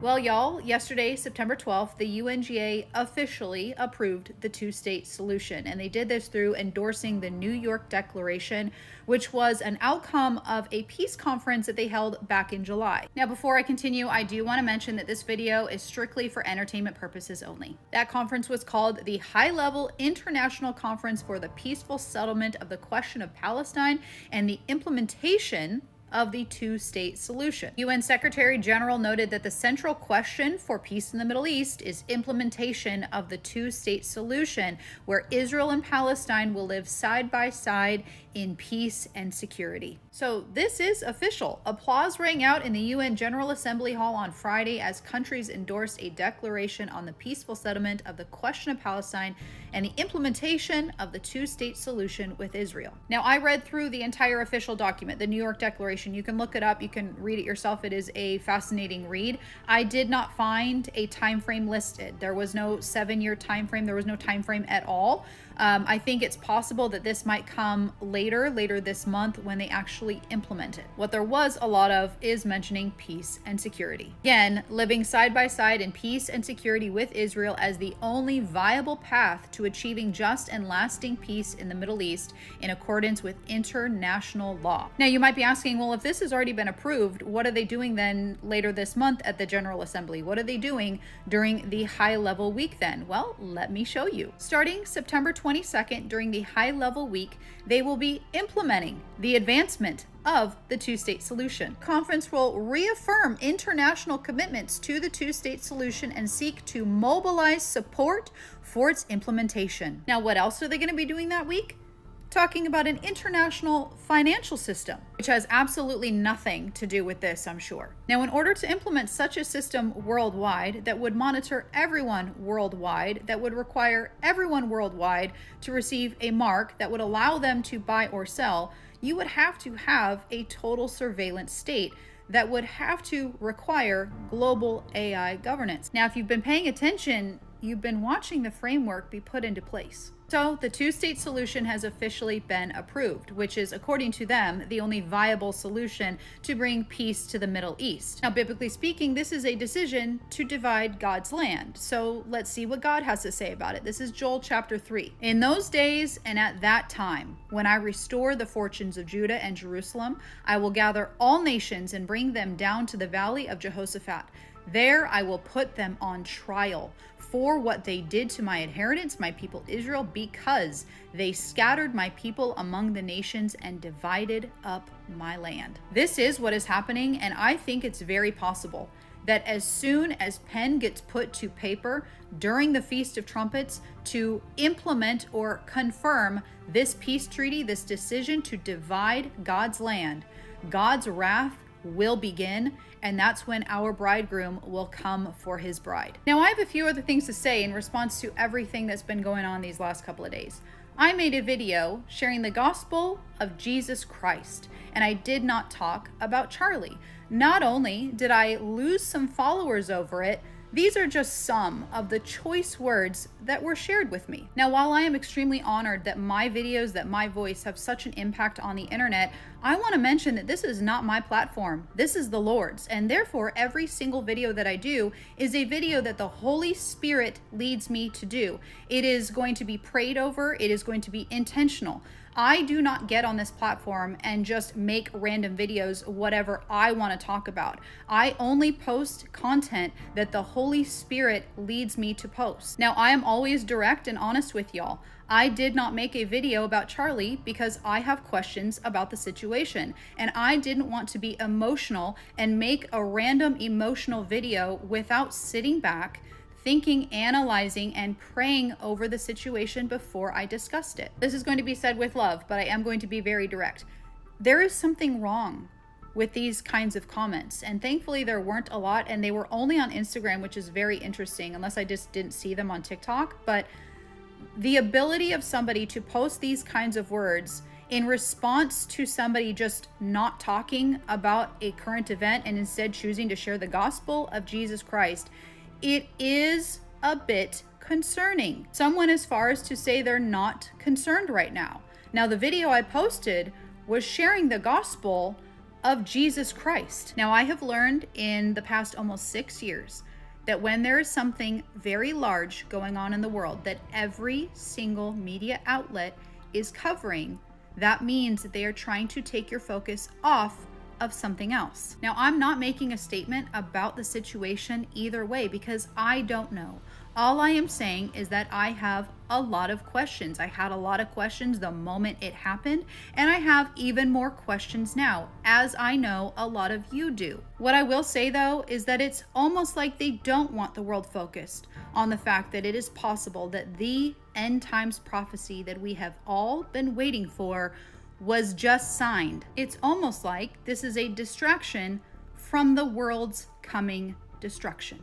Well, y'all, yesterday, September 12th, the UNGA officially approved the two-state solution, and they did this through endorsing the New York Declaration, which was an outcome of a peace conference that they held back in July. Now, before I continue, I do want to mention that this video is strictly for entertainment purposes only. That conference was called the High-Level International Conference for the Peaceful Settlement of the Question of Palestine and the Implementation of the two-state solution. UN Secretary General noted that the central question for peace in the Middle East is implementation of the two-state solution, where Israel and Palestine will live side by side in peace and security. So this is official. Applause rang out in the UN General Assembly Hall on Friday as countries endorsed a declaration on the peaceful settlement of the question of Palestine and the implementation of the two-state solution with Israel. Now, I read through the entire official document, the New York Declaration. You can look it up. You can read it yourself. It is a fascinating read. I did not find a time frame listed. There was no 7-year time frame. There was no time frame at all. I think it's possible that this might come later this month when they actually implement it. What there was a lot of is mentioning peace and security. Again, living side by side in peace and security with Israel as the only viable path to achieving just and lasting peace in the Middle East in accordance with international law. Now, you might be asking, well, if this has already been approved, what are they doing then later this month at the General Assembly? What are they doing during the high-level week then? Well, let me show you. Starting September 22nd, during the high-level week, they will be implementing the advancement of the two-state solution. Conference will reaffirm international commitments to the two-state solution and seek to mobilize support for its implementation. Now, what else are they going to be doing that week? Talking about an international financial system, which has absolutely nothing to do with this, I'm sure. Now, in order to implement such a system worldwide that would monitor everyone worldwide, that would require everyone worldwide to receive a mark that would allow them to buy or sell, you would have to have a total surveillance state that would have to require global AI governance. Now, if you've been paying attention, you've been watching the framework be put into place. So the two-state solution has officially been approved, which is, according to them, the only viable solution to bring peace to the Middle East. Now, biblically speaking, this is a decision to divide God's land. So let's see what God has to say about it. This is Joel chapter 3. In those days and at that time, when I restore the fortunes of Judah and Jerusalem, I will gather all nations and bring them down to the valley of Jehoshaphat. There I will put them on trial for what they did to my inheritance, my people Israel, because they scattered my people among the nations and divided up my land. This is what is happening, and I think it's very possible that as soon as pen gets put to paper during the Feast of Trumpets to implement or confirm this peace treaty, this decision to divide God's land, God's wrath will begin, and that's when our bridegroom will come for his bride. Now, I have a few other things to say in response to everything that's been going on these last couple of days. I made a video sharing the gospel of Jesus Christ, and I did not talk about Charlie. Not only did I lose some followers over it, these are just some of the choice words that were shared with me. Now, while I am extremely honored that my videos, that my voice have such an impact on the internet, I want to mention that this is not my platform. This is the Lord's, and therefore every single video that I do is a video that the Holy Spirit leads me to do. It is going to be prayed over. It is going to be intentional. I do not get on this platform and just make random videos, whatever I want to talk about. I only post content that the Holy Spirit leads me to post. Now, I am always direct and honest with y'all. I did not make a video about Charlie because I have questions about the situation, and I didn't want to be emotional and make a random emotional video without sitting back, thinking, analyzing, and praying over the situation before I discussed it. This is going to be said with love, but I am going to be very direct. There is something wrong with these kinds of comments, and thankfully there weren't a lot, and they were only on Instagram, which is very interesting, unless I just didn't see them on TikTok. But the ability of somebody to post these kinds of words in response to somebody just not talking about a current event and instead choosing to share the gospel of Jesus Christ, it is a bit concerning. Some went as far as to say they're not concerned right now. Now, the video I posted was sharing the gospel of Jesus Christ. Now, I have learned in the past almost 6 years that when there is something very large going on in the world that every single media outlet is covering, that means that they are trying to take your focus off of something else. Now, I'm not making a statement about the situation either way because I don't know. All I am saying is that I have a lot of questions. I had a lot of questions the moment it happened, and I have even more questions now, as I know a lot of you do. What I will say though is that it's almost like they don't want the world focused on the fact that it is possible that the end times prophecy that we have all been waiting for was just signed. It's almost like this is a distraction from the world's coming destruction.